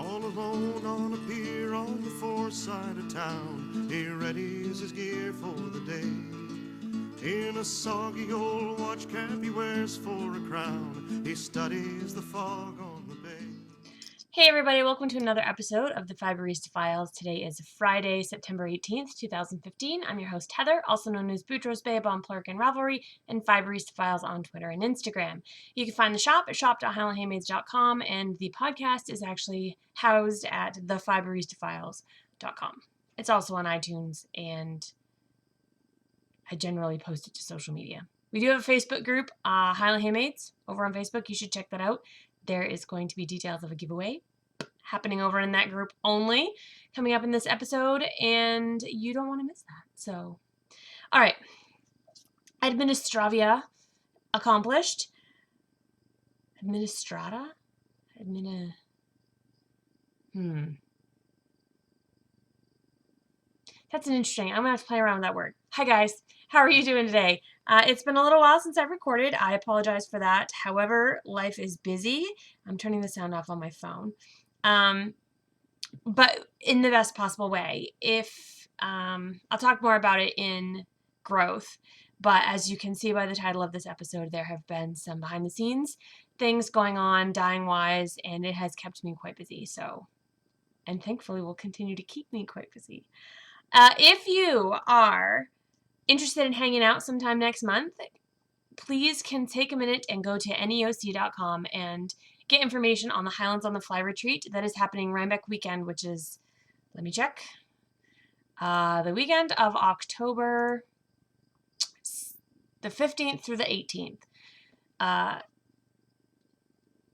all alone on a pier on the far side of town. He readies his gear for the day. In a soggy old watch cap he wears for a crown. He studies the fog on the bay. Hey everybody, welcome to another episode of the Fiberista Files. Today is Friday, September 18th, 2015. I'm your host Heather, also known as Boutros Babe on Plurk and Ravelry, and Fiberista Files on Twitter and Instagram. You can find the shop at shop.highlandhandmaids.com, and the podcast is actually housed at thefiberistafiles.com. It's also on iTunes, and I generally post it to social media. We do have a Facebook group, Highland Handmaids, over on Facebook. You should check that out. There is going to be details of a giveaway happening over in that group only coming up in this episode, and you don't want to miss that. So, all right. Administravia accomplished. Administrata? That's an interesting. I'm going to have to play around with that word. Hi, guys. How are you doing today? It's been a little while since I've recorded. I apologize for that. However, life is busy. I'm turning the sound off on my phone. But in the best possible way. I'll talk more about it in growth. But as you can see by the title of this episode, there have been some behind the scenes things going on, dying-wise, and it has kept me quite busy. And thankfully will continue to keep me quite busy. If you are interested in hanging out sometime next month, please can take a minute and go to neoc.com and get information on the Highlands on the Fly retreat that is happening Rhinebeck weekend, which is, let me check, the weekend of October the 15th through the 18th.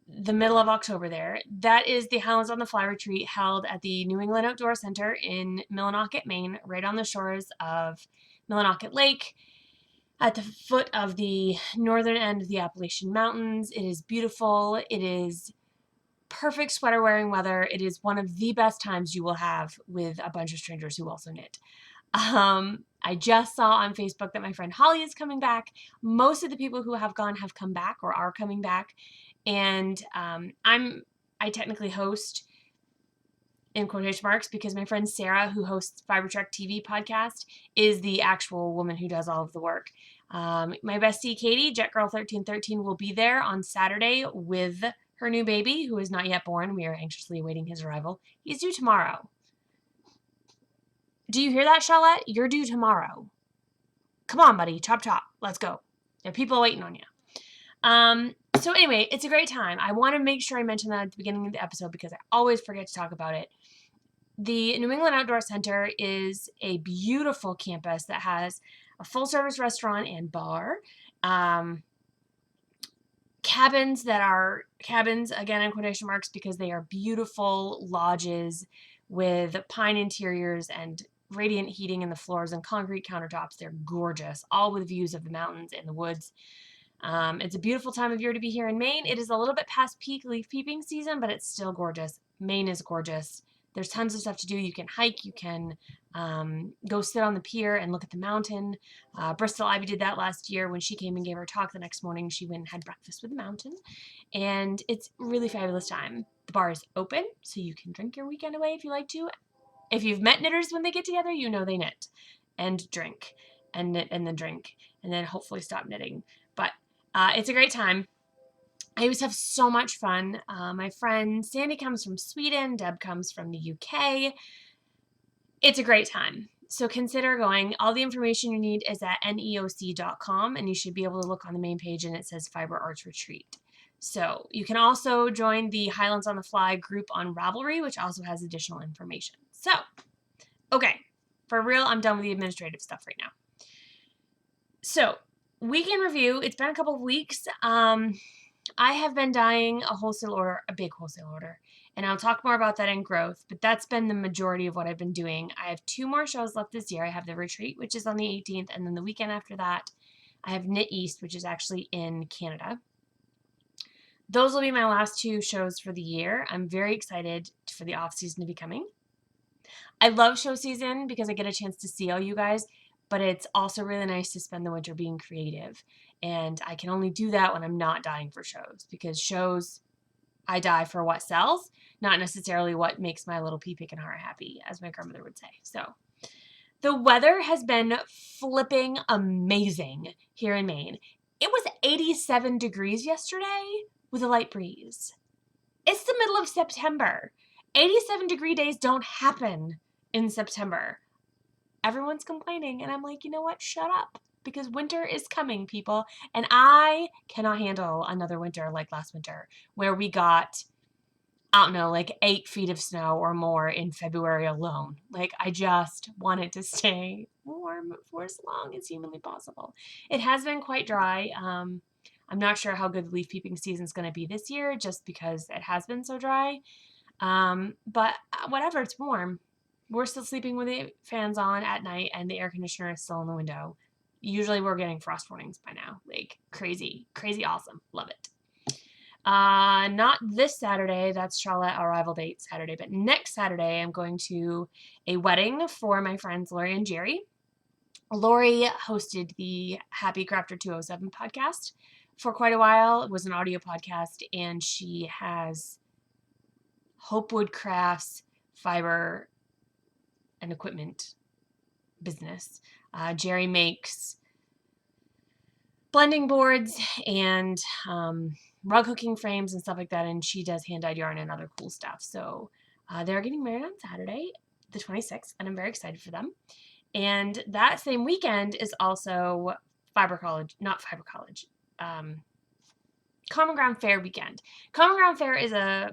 The middle of October there. That is the Highlands on the Fly retreat held at the New England Outdoor Center in Millinocket, Maine, right on the shores of Millinocket Lake, at the foot of the northern end of the Appalachian Mountains. It is beautiful. It is perfect sweater wearing weather. It is one of the best times you will have with a bunch of strangers who also knit. I just saw on Facebook that my friend Holly is coming back. Most of the people who have gone have come back or are coming back. And I technically host, in quotation marks, because my friend Sarah, who hosts Fiber Trek TV podcast, is the actual woman who does all of the work. My bestie Katie, JetGirl1313, will be there on Saturday with her new baby, who is not yet born. We are anxiously awaiting his arrival. He's due tomorrow. Do you hear that, Charlotte? You're due tomorrow. Come on, buddy. Chop, chop. Let's go. There are people waiting on you. So anyway, it's a great time. I want to make sure I mention that at the beginning of the episode because I always forget to talk about it. The New England Outdoor Center is a beautiful campus that has a full-service restaurant and bar. Cabins that are cabins, again in quotation marks, because they are beautiful lodges with pine interiors and radiant heating in the floors and concrete countertops. They're gorgeous, all with views of the mountains and the woods. It's a beautiful time of year to be here in Maine. It is a little bit past peak leaf peeping season, but it's still gorgeous. Maine is gorgeous. There's tons of stuff to do. You can hike. You can go sit on the pier and look at the mountain. Bristol Ivy did that last year when she came and gave her talk the next morning. She went and had breakfast with the mountain, and it's a really fabulous time. The bar is open, so you can drink your weekend away if you like to. If you've met knitters when they get together, you know they knit and drink and knit and then drink and then hopefully stop knitting. But it's a great time. I always have so much fun. My friend Sandy comes from Sweden. Deb comes from the UK. It's a great time. So consider going. All the information you need is at neoc.com, and you should be able to look on the main page, and it says Fiber Arts Retreat. So you can also join the Highlands on the Fly group on Ravelry, which also has additional information. So, okay, for real, I'm done with the administrative stuff right now. So, weekend review. It's been a couple of weeks. I have been dyeing a wholesale order, a big wholesale order, and I'll talk more about that in growth, but that's been the majority of what I've been doing. I have 2 more shows left this year. I have the retreat, which is on the 18th, and then the weekend after that, I have Knit East, which is actually in Canada. Those will be my last 2 shows for the year. I'm very excited for the off season to be coming. I love show season because I get a chance to see all you guys, but it's also really nice to spend the winter being creative. And I can only do that when I'm not dyeing for shows, because shows I dye for what sells, not necessarily what makes my little pea picking heart happy, as my grandmother would say. So the weather has been flipping amazing here in Maine. It was 87 degrees yesterday with a light breeze. It's the middle of September. 87-degree days don't happen in September. Everyone's complaining, and I'm like, you know what? Shut up. Because winter is coming, people. And I cannot handle another winter like last winter, where we got, I don't know, like 8 feet of snow or more in February alone. Like, I just wanted to stay warm for as long as humanly possible. It has been quite dry. I'm not sure how good the leaf peeping season is going to be this year, just because it has been so dry. But whatever, it's warm. We're still sleeping with the fans on at night, and the air conditioner is still in the window. Usually we're getting frost warnings by now. Like, crazy, crazy awesome. Love it. Not this Saturday, that's Charlotte arrival date Saturday, but next Saturday I'm going to a wedding for my friends Lori and Jerry. Lori hosted the Happy Crafter 207 podcast for quite a while. It was an audio podcast, and she has Hopewood Crafts fiber and equipment business. Jerry makes blending boards and rug hooking frames and stuff like that, and she does hand-dyed yarn and other cool stuff. So they're getting married on Saturday, the 26th, and I'm very excited for them. And that same weekend is also Common Ground Fair weekend. Common Ground Fair is a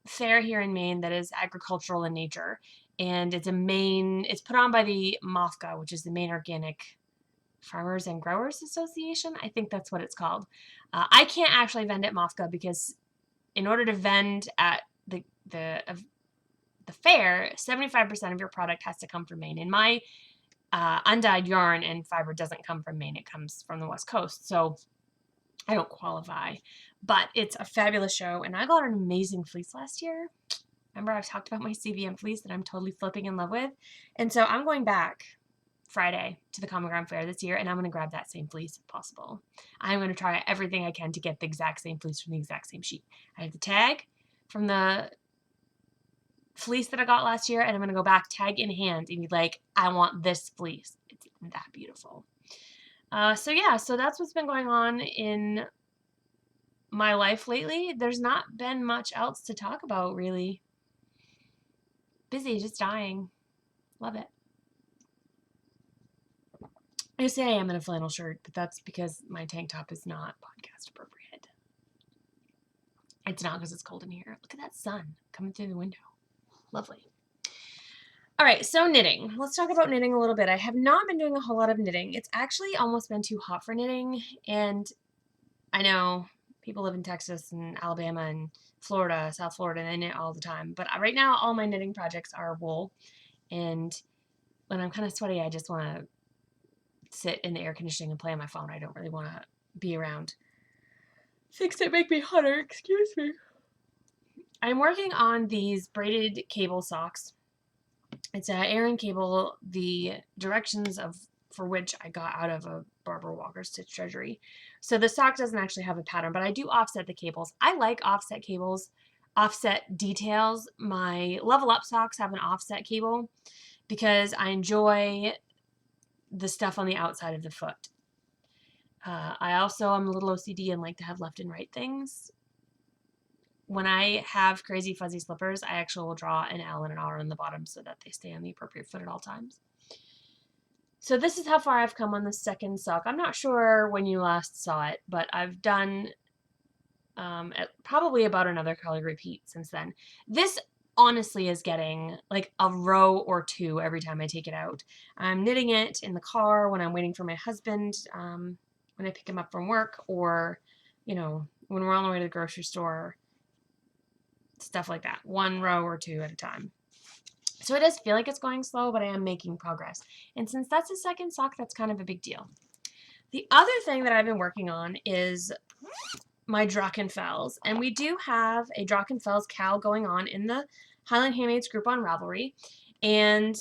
fair here in Maine that is agricultural in nature, and it's put on by the MOFGA, which is the Maine Organic Farmers and Growers Association. I think that's what it's called. I can't actually vend at MOFGA because in order to vend at the fair, 75% of your product has to come from Maine. And my undyed yarn and fiber doesn't come from Maine. It comes from the West Coast. So I don't qualify, but it's a fabulous show, and I got an amazing fleece last year. Remember, I've talked about my CVM fleece that I'm totally flipping in love with, and so I'm going back Friday to the Common Ground Fair this year, and I'm going to grab that same fleece if possible. I'm going to try everything I can to get the exact same fleece from the exact same sheet. I have the tag from the fleece that I got last year, and I'm going to go back tag in hand and be like, I want this fleece. It's that beautiful. So that's what's been going on in my life lately. There's not been much else to talk about, really. Busy, just dying. Love it. I say I am in a flannel shirt, but that's because my tank top is not podcast appropriate. It's not because it's cold in here. Look at that sun coming through the window. Lovely. All right, so knitting. Let's talk about knitting a little bit. I have not been doing a whole lot of knitting. It's actually almost been too hot for knitting, and I know people live in Texas and Alabama and Florida, South Florida, and they knit all the time. But right now, all my knitting projects are wool, and when I'm kind of sweaty, I just want to sit in the air conditioning and play on my phone. I don't really want to be around things that make me hotter. Excuse me. I'm working on these braided cable socks. It's a Aran cable, the directions for which I got out of a Barbara Walker Stitch Treasury. So the sock doesn't actually have a pattern, but I do offset the cables. I like offset cables, offset details. My Level Up socks have an offset cable because I enjoy the stuff on the outside of the foot. I also am a little OCD and like to have left and right things. When I have crazy fuzzy slippers, I actually will draw an L and an R on the bottom so that they stay on the appropriate foot at all times. So this is how far I've come on the second sock. I'm not sure when you last saw it, but I've done probably about another color repeat since then. This honestly is getting like a row or two every time I take it out. I'm knitting it in the car when I'm waiting for my husband, when I pick him up from work, or, you know, when we're on the way to the grocery store. Stuff like that. One row or two at a time. So it does feel like it's going slow, but I am making progress. And since that's the second sock, that's kind of a big deal. The other thing that I've been working on is my Drachenfels. And we do have a Drachenfels cowl going on in the Highland Handmaids group on Ravelry. And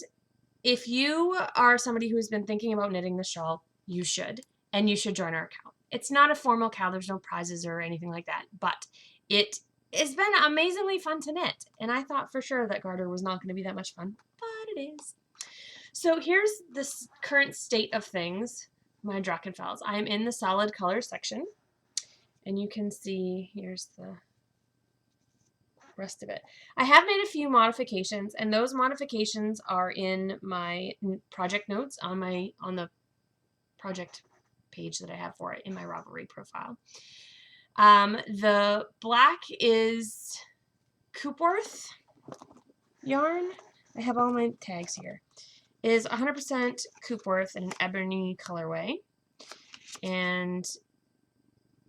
if you are somebody who's been thinking about knitting the shawl, you should. And you should join our account. It's not a formal cowl. There's no prizes or anything like that. But it it's been amazingly fun to knit. And I thought for sure that garter was not going to be that much fun, but it is. So here's the current state of things, my Drachenfels. I am in the solid color section, and you can see, here's the rest of it. I have made a few modifications, and those modifications are in my project notes on the project page that I have for it in my Ravelry profile. The black is Coopworth yarn. I have all my tags here. It is 100% Coopworth in an ebony colorway, and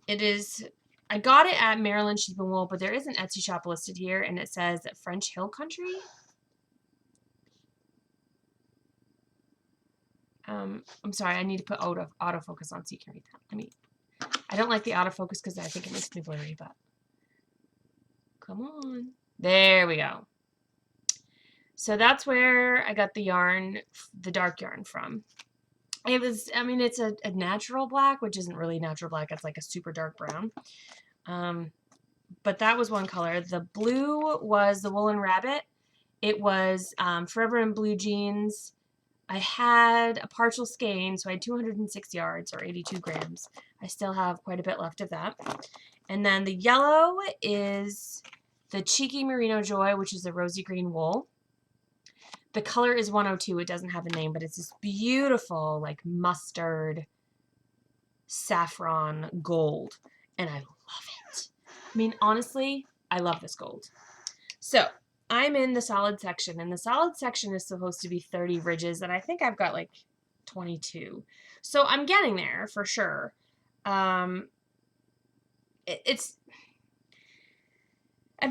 it is. I got it at Maryland Sheep and Wool, but there is an Etsy shop listed here, and it says French Hill Country. I'm sorry, I need to put autofocus on so you can read that. I don't like the autofocus because I think it makes me blurry, but come on. There we go. So that's where I got the yarn, the dark yarn from. It was, I mean, it's a natural black, which isn't really natural black. It's like a super dark brown. But that was one color. The blue was the Woolen Rabbit. It was Forever in Blue Jeans. I had a partial skein, so I had 206 yards or 82 grams. I still have quite a bit left of that. And then the yellow is the Cheeky Merino Joy, which is a rosy green wool. The color is 102. It doesn't have a name, but it's this beautiful, like mustard, saffron gold. And I love it. I mean, honestly, I love this gold. So I'm in the solid section, and the solid section is supposed to be 30 ridges, and I think I've got like 22. So I'm getting there for sure. I've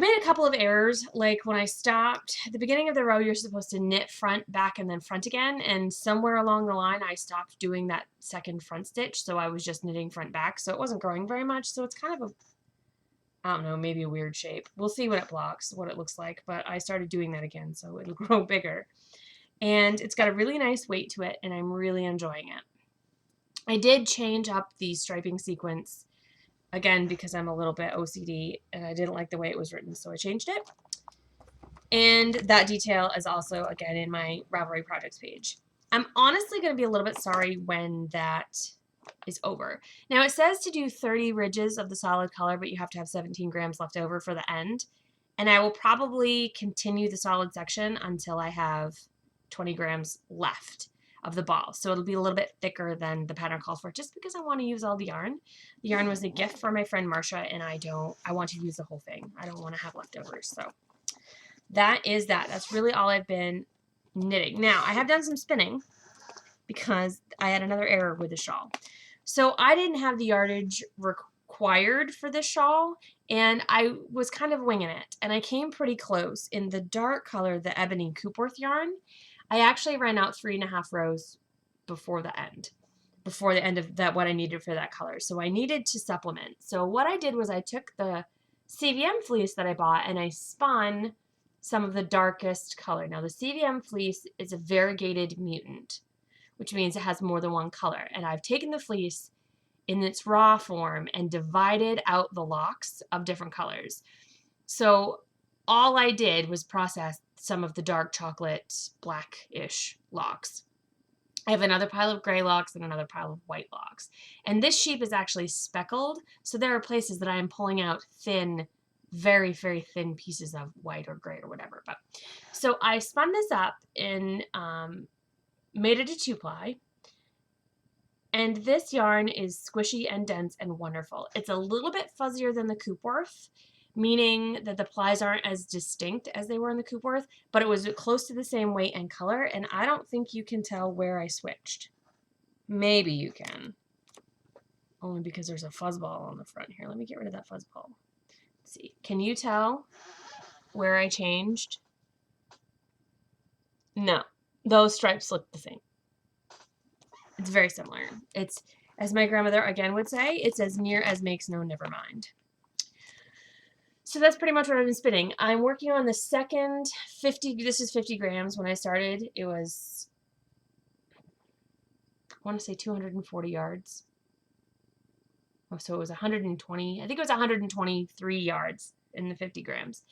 made a couple of errors, like when I stopped at the beginning of the row, you're supposed to knit front, back, and then front again, and somewhere along the line I stopped doing that second front stitch, so I was just knitting front back, so it wasn't growing very much. So it's kind of a, I don't know, maybe a weird shape. We'll see what it blocks, what it looks like, but I started doing that again, so it'll grow bigger. And it's got a really nice weight to it, and I'm really enjoying it. I did change up the striping sequence again because I'm a little bit OCD and I didn't like the way it was written, so I changed it. And that detail is also, again, in my Ravelry projects page. I'm honestly going to be a little bit sorry when that is over. Now it says to do 30 ridges of the solid color, but you have to have 17 grams left over for the end. And I will probably continue the solid section until I have 20 grams left of the ball. So it'll be a little bit thicker than the pattern calls for, just because I want to use all the yarn. The yarn was a gift from my friend Marcia, and I want to use the whole thing. I don't want to have leftovers. So that is that. That's really all I've been knitting. Now, I have done some spinning because I had another error with the shawl. So I didn't have the yardage required for this shawl, and I was kind of winging it, and I came pretty close. In the dark color, the ebony Coopworth yarn, I actually ran out 3.5 rows before the end of that, what I needed for that color. So I needed to supplement. So what I did was I took the CVM fleece that I bought and I spun some of the darkest color. Now the CVM fleece is a variegated mutant, which means it has more than one color. And I've taken the fleece in its raw form and divided out the locks of different colors. So all I did was process some of the dark chocolate blackish locks. I have another pile of gray locks and another pile of white locks. And this sheep is actually speckled, so there are places that I am pulling out thin, very, very thin pieces of white or gray or whatever. But so I spun this up and made it a 2-ply. And this yarn is squishy and dense and wonderful. It's a little bit fuzzier than the Coopworth, meaning that the plies aren't as distinct as they were in the Coopworth, but it was close to the same weight and color, and I don't think you can tell where I switched. Maybe you can. Only because there's a fuzzball on the front here. Let me get rid of that fuzzball. Let's see. Can you tell where I changed? No. Those stripes look the same. It's very similar. It's, as my grandmother again would say, it's as near as makes no never mind. So that's pretty much what I've been spinning. I'm working on the second 50, this is 50 grams. When I started, it was, I want to say 240 yards. Oh, so it was 120, I think it was 123 yards in the 50 grams.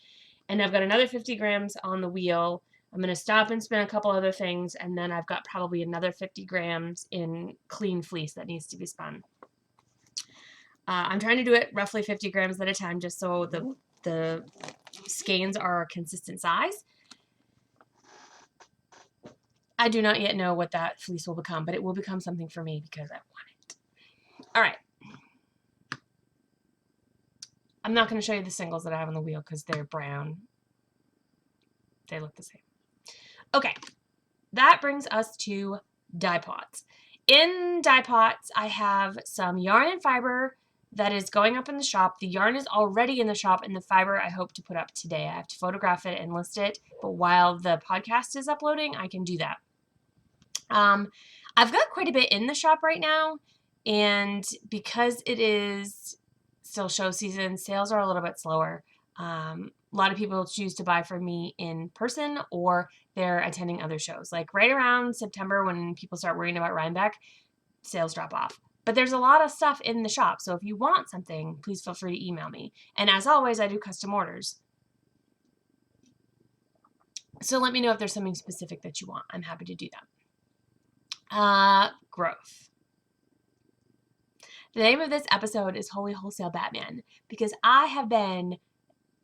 And I've got another 50 grams on the wheel. I'm going to stop and spin a couple other things, and then I've got probably another 50 grams in clean fleece that needs to be spun. I'm trying to do it roughly 50 grams at a time just so the skeins are a consistent size. I do not yet know what that fleece will become, but it will become something for me because I want it. All right. I'm not going to show you the singles that I have on the wheel because they're brown. They look the same. Okay, that brings us to dye pots. In dye pots, I have some yarn and fiber that is going up in the shop. The yarn is already in the shop, and the fiber I hope to put up today. I have to photograph it and list it, but while the podcast is uploading, I can do that. I've got quite a bit in the shop right now, and because it is still show season, sales are a little bit slower. A lot of people choose to buy from me in person, or they're attending other shows. Like right around September when people start worrying about Rhinebeck, sales drop off. But there's a lot of stuff in the shop, so if you want something, please feel free to email me. And as always, I do custom orders. So let me know if there's something specific that you want. I'm happy to do that. Growth. The name of this episode is Holy Wholesale Batman because I have been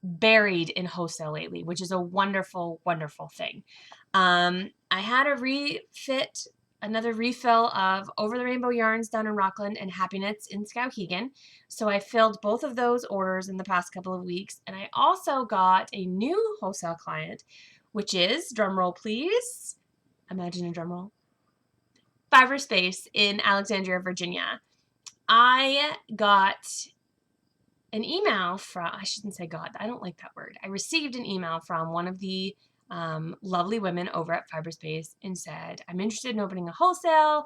buried in wholesale lately, which is a wonderful, wonderful thing. I had a another refill of Over the Rainbow yarns down in Rockland and Happy Knits in Skowhegan. So I filled both of those orders in the past couple of weeks. And I also got a new wholesale client, which is, drumroll please, imagine a drumroll, Fiber Space in Alexandria, Virginia. I got an email from, I shouldn't say God, I don't like that word. I received an email from one of the lovely women over at Fiber Space and said, I'm interested in opening a wholesale.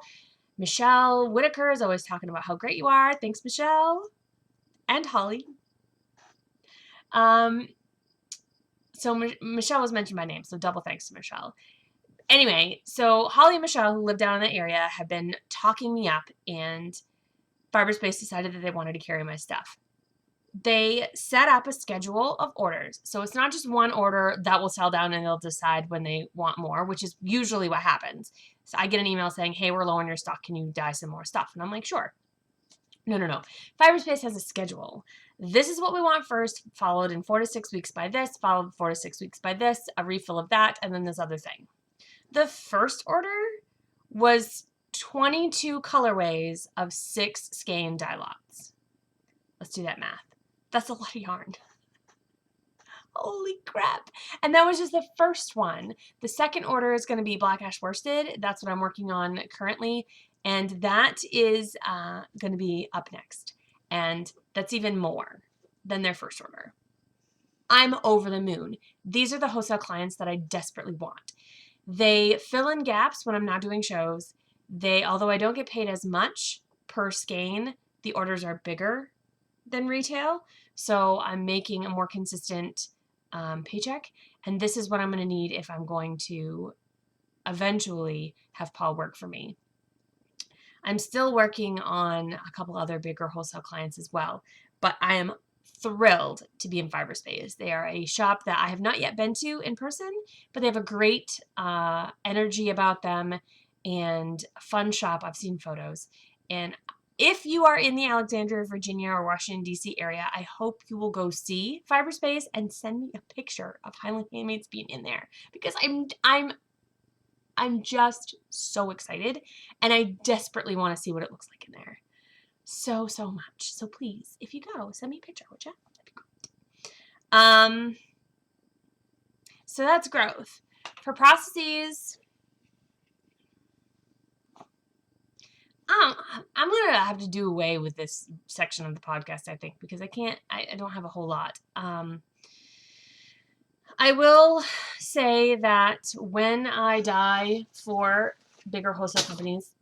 Michelle Whitaker is always talking about how great you are. Thanks, Michelle. And Holly. So Michelle was mentioned by name, so double thanks to Michelle. Anyway, so Holly and Michelle, who live down in the area, have been talking me up, and Fiber Space decided that they wanted to carry my stuff. They set up a schedule of orders. So it's not just one order that will sell down and they'll decide when they want more, which is usually what happens. So I get an email saying, hey, we're low on your stock. Can you dye some more stuff? And I'm like, sure. No. Fiber Space has a schedule. This is what we want first, followed in 4 to 6 weeks by this, followed 4 to 6 weeks by this, a refill of that, and then this other thing. The first order was 22 colorways of 6 skein dye lots. Let's do that math. That's a lot of yarn. Holy crap. And that was just the first one. The second order is going to be black ash worsted. That's what I'm working on currently. And that is going to be up next. And that's even more than their first order. I'm over the moon. These are the wholesale clients that I desperately want. They fill in gaps when I'm not doing shows. Although I don't get paid as much per skein, the orders are bigger than retail. So I'm making a more consistent paycheck. And this is what I'm going to need if I'm going to eventually have Paul work for me. I'm still working on a couple other bigger wholesale clients as well, but I am thrilled to be in Fiber Space. They are a shop that I have not yet been to in person, but they have a great energy about them and a fun shop. I've seen photos. And if you are in the Alexandria, Virginia or Washington, D.C. area, I hope you will go see Fiber Space and send me a picture of Highland Handmaids being in there because I'm just so excited and I desperately want to see what it looks like in there. So much. So please, if you go, send me a picture, would you? That'd be great. So that's growth. For processes, I'm going to have to do away with this section of the podcast, I think, because I don't have a whole lot. I will say that when I dye for bigger wholesale companies,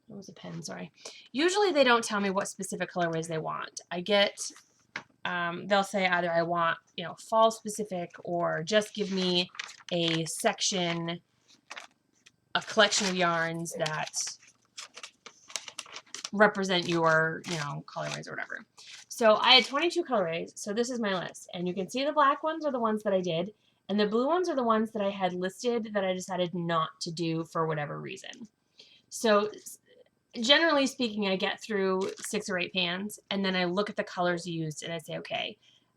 that was a pen, sorry. Usually they don't tell me what specific colorways they want. I get, they'll say either I want, fall specific or just give me a section, a collection of yarns that represent your, colorways or whatever. So I had 22 colorways. So this is my list. And you can see the black ones are the ones that I did. And the blue ones are the ones that I had listed that I decided not to do for whatever reason. So generally speaking, I get through 6 or 8 pans, and then I look at the colors used, and I say, okay,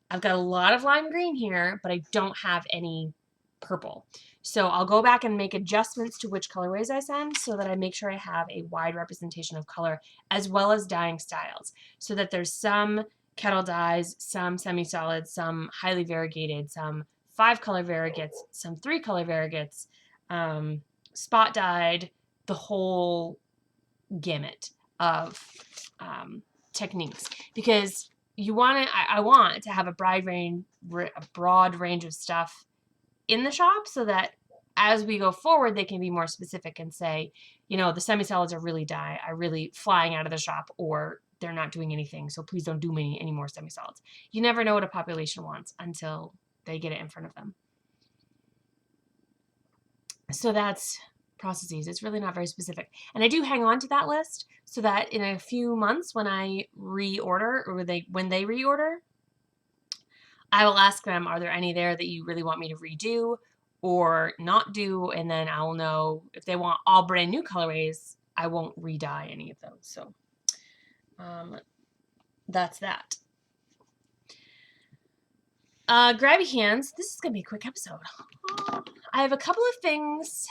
I've got a lot of lime green here, but I don't have any purple. So I'll go back and make adjustments to which colorways I send so that I make sure I have a wide representation of color as well as dyeing styles, so that there's some kettle dyes, some semi-solids, some highly variegated, some 5-color variegates, some 3-color variegates, spot dyed, the whole gamut of techniques, because I want to have a broad range of stuff in the shop so that as we go forward, they can be more specific and say, the semi-solids are really flying out of the shop, or they're not doing anything. So please don't do any more semi-solids. You never know what a population wants until they get it in front of them. So that's processes. It's really not very specific. And I do hang on to that list so that in a few months when I reorder, or when they reorder, I will ask them, are there any there that you really want me to redo or not do? And then I will know if they want all brand new colorways, I won't re-dye any of those. So that's that. Grabby hands. This is going to be a quick episode. I have a couple of things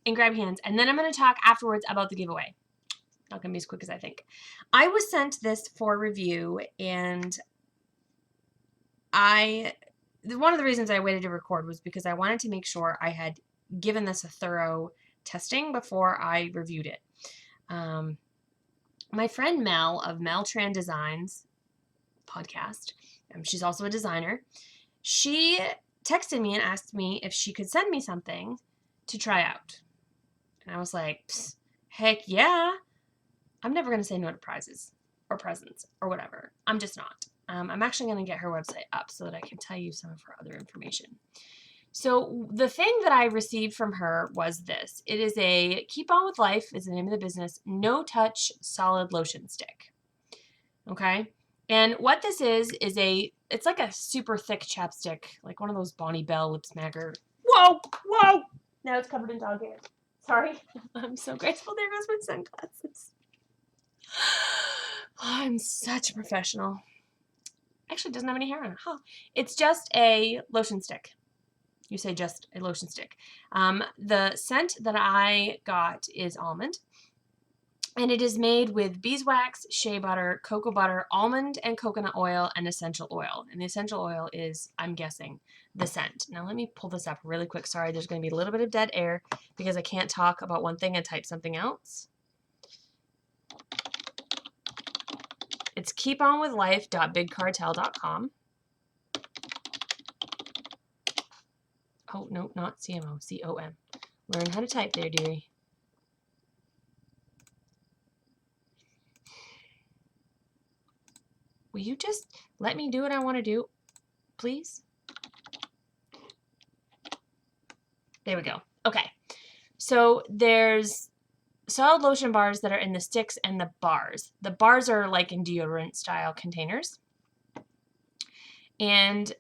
in grab hands, and then I'm going to talk afterwards about the giveaway. Not going to be as quick as I think. I was sent this for review, and one of the reasons I waited to record was because I wanted to make sure I had given this a thorough testing before I reviewed it. My friend Mel of Meltran Designs podcast, she's also a designer, she texted me and asked me if she could send me something to try out. And I was like, heck yeah. I'm never going to say no to prizes or presents or whatever. I'm just not. I'm actually going to get her website up so that I can tell you some of her other information. So the thing that I received from her was this. It is a Keep On With Life is the name of the business, no-touch solid lotion stick. Okay? And what this is it's like a super thick chapstick, like one of those Bonnie Bell lip smacker. Whoa! Now it's covered in dog hair. Sorry. I'm so grateful. There goes my sunglasses. I'm such a professional. Actually, it doesn't have any hair on it. Huh. It's just a lotion stick. You say just a lotion stick. The scent that I got is almond. And it is made with beeswax, shea butter, cocoa butter, almond and coconut oil, and essential oil. And the essential oil is, I'm guessing, the scent. Now let me pull this up really quick. Sorry, there's going to be a little bit of dead air because I can't talk about one thing and type something else. It's keeponwithlife.bigcartel.com. Oh, no, not CMO, COM. Learn how to type there, dearie. Will you just let me do what I want to do, please? There we go. Okay. So there's solid lotion bars that are in the sticks and the bars. The bars are like in deodorant style containers. And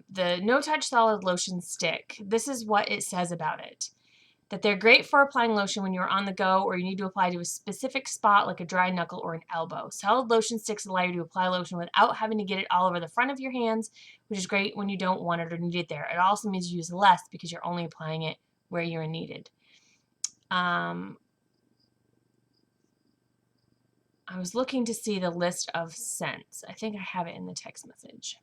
the no-touch solid lotion stick, this is what it says about it. That they're great for applying lotion when you're on the go or you need to apply to a specific spot like a dry knuckle or an elbow. Solid lotion sticks allow you to apply lotion without having to get it all over the front of your hands, which is great when you don't want it or need it there. It also means you use less because you're only applying it where you're needed. I was looking to see the list of scents. I think I have it in the text message.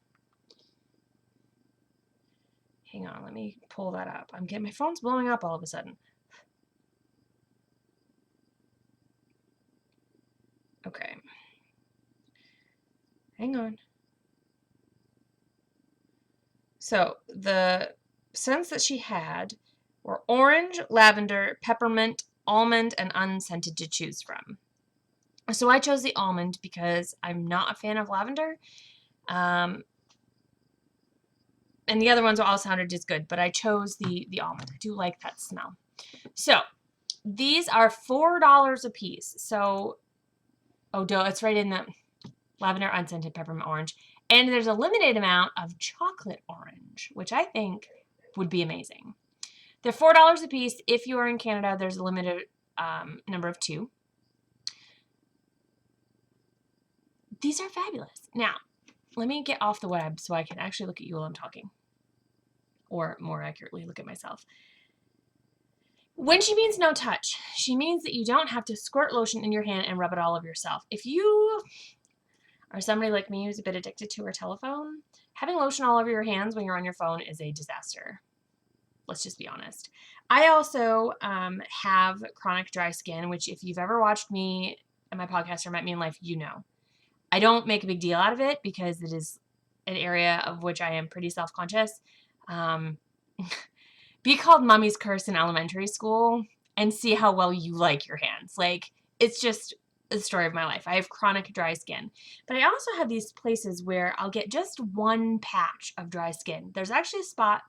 Hang on, let me pull that up. My phone's blowing up all of a sudden. Okay. Hang on. So the scents that she had were orange, lavender, peppermint, almond, and unscented to choose from. So I chose the almond because I'm not a fan of lavender. And the other ones all sounded just good, but I chose the almond. I do like that smell. So These are $4 a piece. So, oh, duh, it's right in the lavender, unscented, peppermint orange. And there's a limited amount of chocolate orange, which I think would be amazing. They're $4 a piece. If you are in Canada, there's a limited number of 2. These are fabulous. Now, let me get off the web so I can actually look at you while I'm talking. Or more accurately, look at myself. When she means no touch, she means that you don't have to squirt lotion in your hand and rub it all over yourself. If you are somebody like me who's a bit addicted to her telephone, having lotion all over your hands when you're on your phone is a disaster. Let's just be honest. I also have chronic dry skin, which if you've ever watched me and my podcast or met me in life, you know. I don't make a big deal out of it because it is an area of which I am pretty self-conscious. Be called Mummy's Curse in elementary school and see how well you like your hands. Like, it's just the story of my life. I have chronic dry skin. But I also have these places where I'll get just one patch of dry skin. There's actually a spot,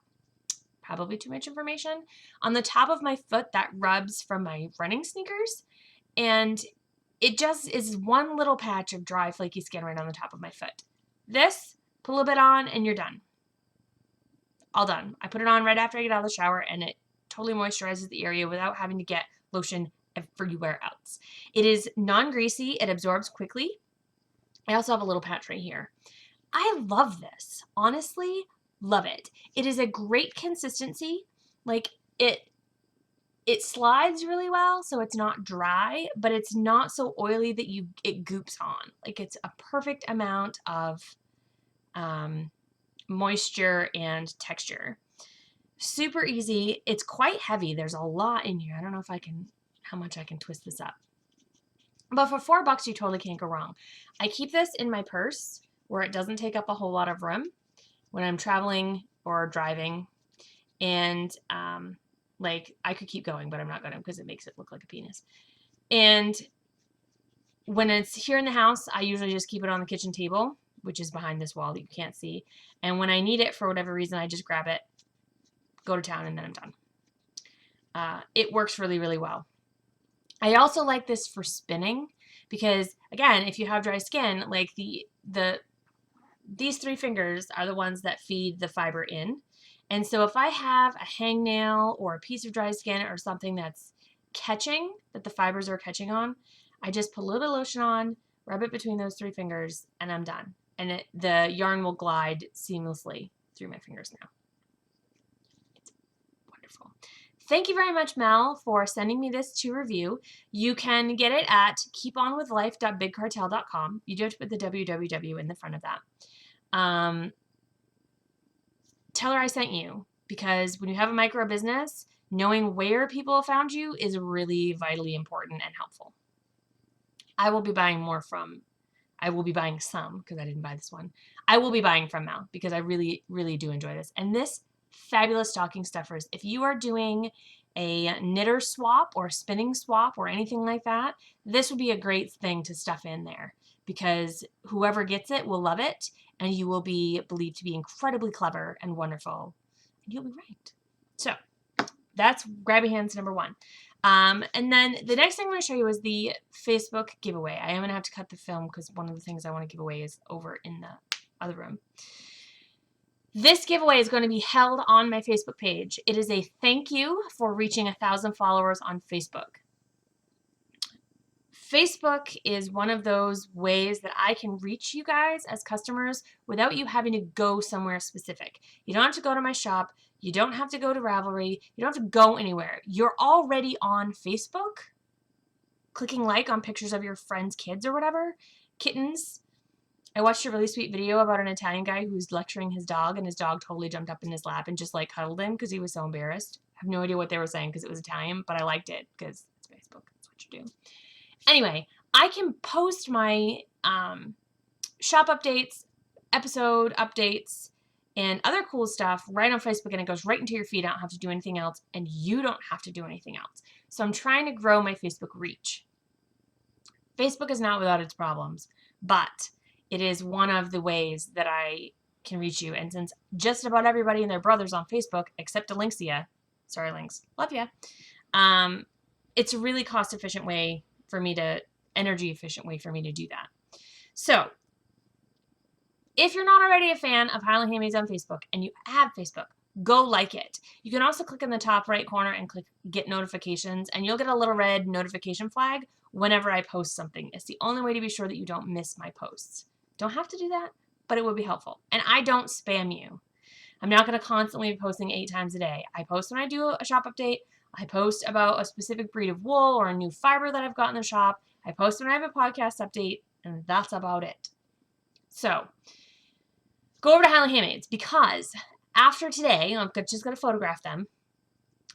probably too much information, on the top of my foot that rubs from my running sneakers. And it just is one little patch of dry, flaky skin right on the top of my foot. This, put a little bit on, and you're done. All done. I put it on right after I get out of the shower, and it totally moisturizes the area without having to get lotion everywhere else. It is non-greasy. It absorbs quickly. I also have a little patch right here. I love this. Honestly, love it. It is a great consistency. Like, it slides really well, so it's not dry, but it's not so oily that it goops on. Like, it's a perfect amount of moisture and texture. Super easy. It's quite heavy. There's a lot in here. I don't know how much I can twist this up. But for $4, you totally can't go wrong. I keep this in my purse where it doesn't take up a whole lot of room when I'm traveling or driving. And like, I could keep going, but I'm not going to because it makes it look like a penis. And when it's here in the house, I usually just keep it on the kitchen table, which is behind this wall that you can't see. And when I need it for whatever reason, I just grab it, go to town, and then I'm done. It works really, really well. I also like this for spinning because, again, if you have dry skin, like these 3 fingers are the ones that feed the fiber in. And so if I have a hangnail or a piece of dry skin or something that's catching, that the fibers are catching on, I just put a little bit of lotion on, rub it between those 3 fingers, and I'm done. And the yarn will glide seamlessly through my fingers now. It's wonderful. Thank you very much, Mel, for sending me this to review. You can get it at keeponwithlife.bigcartel.com. You do have to put the www in the front of that. Tell her I sent you, because when you have a micro business, knowing where people have found you is really vitally important and helpful. I will be buying some, because I didn't buy this one. I will be buying from Mel because I really, really do enjoy this. And this fabulous stocking stuffers, if you are doing a knitter swap or spinning swap or anything like that, this would be a great thing to stuff in there because whoever gets it will love it and you will be believed to be incredibly clever and wonderful. And you'll be right. So that's Grabby Hands number 1. And then the next thing I'm going to show you is the Facebook giveaway. I am going to have to cut the film because one of the things I want to give away is over in the other room. This giveaway is going to be held on my Facebook page. It is a thank you for reaching 1,000 followers on Facebook. Facebook is one of those ways that I can reach you guys as customers without you having to go somewhere specific. You don't have to go to my shop. You don't have to go to Ravelry. You don't have to go anywhere. You're already on Facebook, clicking like on pictures of your friends' kids or whatever, kittens. I watched a really sweet video about an Italian guy who's lecturing his dog, and his dog totally jumped up in his lap and just like cuddled him because he was so embarrassed. I have no idea what they were saying because it was Italian, but I liked it because it's Facebook. That's what you do. Anyway, I can post my shop updates, episode updates, and other cool stuff right on Facebook, and it goes right into your feed. I don't have to do anything else, and you don't have to do anything else. So I'm trying to grow my Facebook reach. Facebook is not without its problems, but it is one of the ways that I can reach you. And since just about everybody and their brothers on Facebook, except Alynxia, sorry Lynx, love ya, it's a really energy efficient way for me to do that. So if you're not already a fan of Highland Handmaids on Facebook and you have Facebook, go like it. You can also click in the top right corner and click get notifications, and you'll get a little red notification flag whenever I post something. It's the only way to be sure that you don't miss my posts. Don't have to do that, but it would be helpful. And I don't spam you. I'm not going to constantly be posting 8 times a day. I post when I do a shop update. I post about a specific breed of wool or a new fiber that I've got in the shop. I post when I have a podcast update, and that's about it. So go over to Highland Handmaids, because after today, I'm just going to photograph them.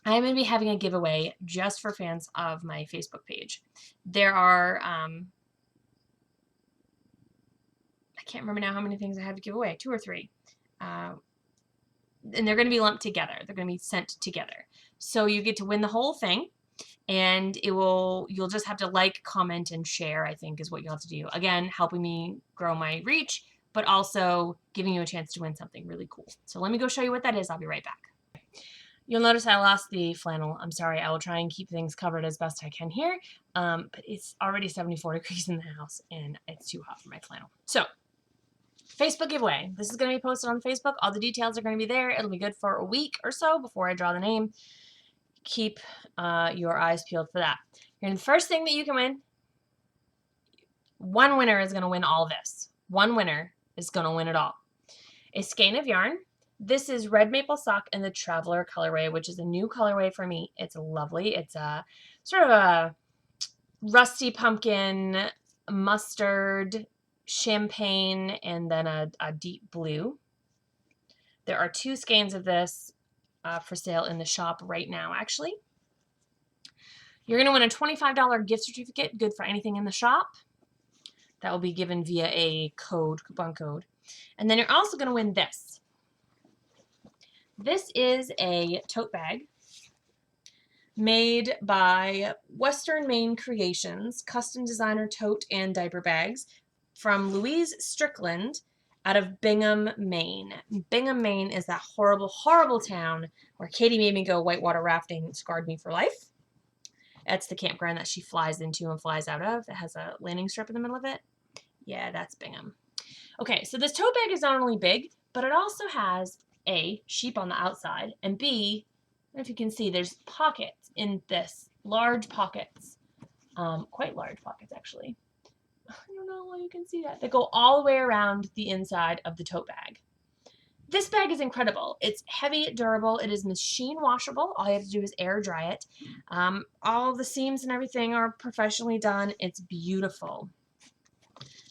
I'm going to be having a giveaway just for fans of my Facebook page. There are, I can't remember now how many things I have to give away, 2 or 3. And they're going to be lumped together. They're going to be sent together. So you get to win the whole thing, and you'll just have to like, comment, and share, I think is what you'll have to do. Again, helping me grow my reach, but also giving you a chance to win something really cool. So let me go show you what that is. I'll be right back. You'll notice I lost the flannel. I'm sorry. I will try and keep things covered as best I can here. But it's already 74 degrees in the house, and it's too hot for my flannel. So Facebook giveaway. This is going to be posted on Facebook. All the details are going to be there. It'll be good for a week or so before I draw the name. Keep your eyes peeled for that. And the first thing that you can win, one winner is going to win all this. One winner is going to win it all. A skein of yarn. This is Red Maple Sock in the Traveler colorway, which is a new colorway for me. It's lovely. It's a sort of a rusty pumpkin, mustard, champagne, and then a deep blue. There are 2 skeins of this for sale in the shop right now, actually. You're going to win a $25 gift certificate, good for anything in the shop. That will be given via a coupon code. And then you're also going to win this. This is a tote bag made by Western Maine Creations, custom designer tote and diaper bags from Louise Strickland out of Bingham, Maine. Bingham, Maine is that horrible, horrible town where Katie made me go whitewater rafting, scarred me for life. That's the campground that she flies into and flies out of. It has a landing strip in the middle of it. Yeah, that's Bingham. Okay, so this tote bag is not only big, but it also has A, sheep on the outside, and B, I don't know if you can see, there's pockets in this, large pockets, quite large pockets actually. I don't know why you can see that. They go all the way around the inside of the tote bag. This bag is incredible. It's heavy, durable. It is machine washable. All you have to do is air dry it. All the seams and everything are professionally done. It's beautiful.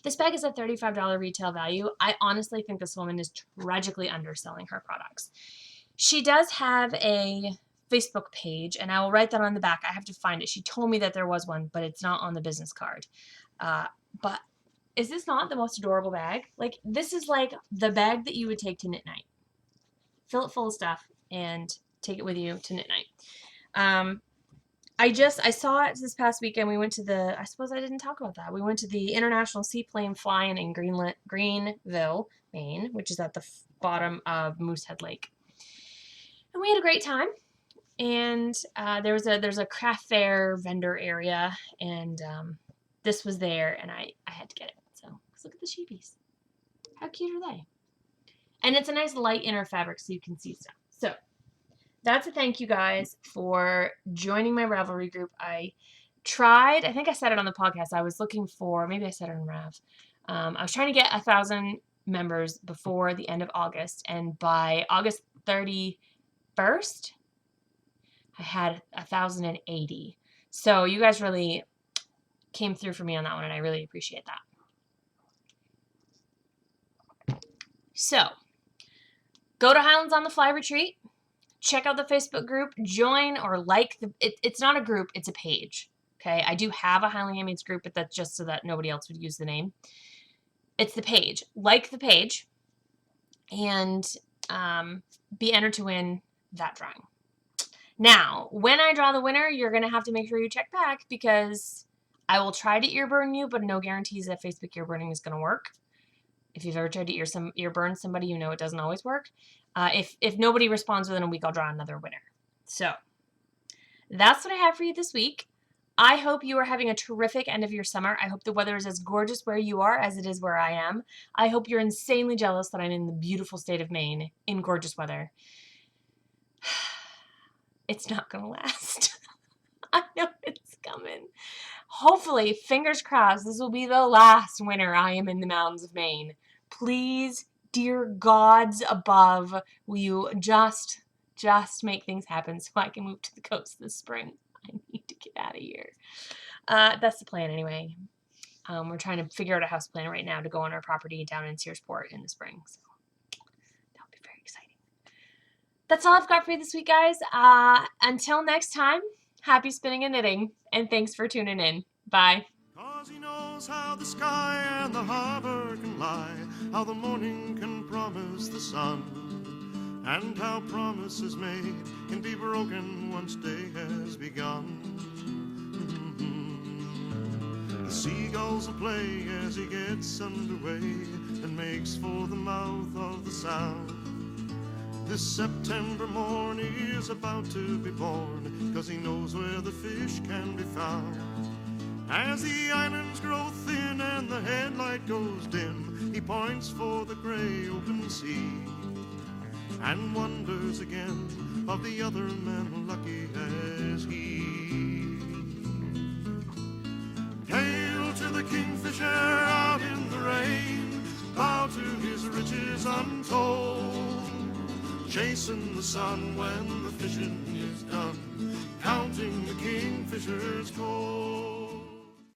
This bag is a $35 retail value. I honestly think this woman is tragically underselling her products. She does have a Facebook page, and I will write that on the back. I have to find it. She told me that there was one, but it's not on the business card. But is this not the most adorable bag? Like, this is like the bag that you would take to knit night. Fill it full of stuff and take it with you to knit night. I saw it this past weekend. We went to I suppose I didn't talk about that. We went to the International Seaplane Fly-In in Greenville, Maine, which is at the bottom of Moosehead Lake. And we had a great time. And there's a craft fair vendor area, and this was there, and I had to get it. So look at the sheepies. How cute are they? And it's a nice light inner fabric so you can see stuff. So that's a thank you guys for joining my Ravelry group. I think I said it on the podcast. I was looking for, maybe I said it on Rav. I was trying to get 1,000 members before the end of August, and by August 31st, I had 1,080. So you guys really came through for me on that one, and I really appreciate that. So go to Highlands on the Fly Retreat. Check out the Facebook group. Join or like it's not a group, it's a page. Okay, I do have a Highland Handmaids group, but that's just so that nobody else would use the name. It's the page. Like the page, and be entered to win that drawing. Now, when I draw the winner, you're going to have to make sure you check back, because I will try to ear burn you, but no guarantees that Facebook ear burning is going to work. If you've ever tried to ear burn somebody, you know it doesn't always work. If nobody responds within a week, I'll draw another winner. So that's what I have for you this week. I hope you are having a terrific end of your summer. I hope the weather is as gorgeous where you are as it is where I am. I hope you're insanely jealous that I'm in the beautiful state of Maine in gorgeous weather. It's not going to last. I know it's coming. Hopefully, fingers crossed, this will be the last winter I am in the mountains of Maine. Please, dear gods above, will you just make things happen so I can move to the coast this spring. I need to get out of here. That's the plan anyway. We're trying to figure out a house plan right now to go on our property down in Searsport in the spring. So that'll be very exciting. That's all I've got for you this week, guys. Until next time, happy spinning and knitting, and thanks for tuning in. Bye. 'Cause he knows how the sky and the harbor can lie, how the morning can promise the sun, and how promises made can be broken once day has begun. The seagulls will play as he gets underway and makes for the mouth of the Sound. This September morn he is about to be born, 'cause he knows where the fish can be found. As the islands grow thin and the headlight goes dim, he points for the gray open sea, and wonders again of the other men lucky as he. Hail to the kingfisher out in the rain, bow to his riches untold, chasing the sun when the fishing is done, counting the kingfisher's gold.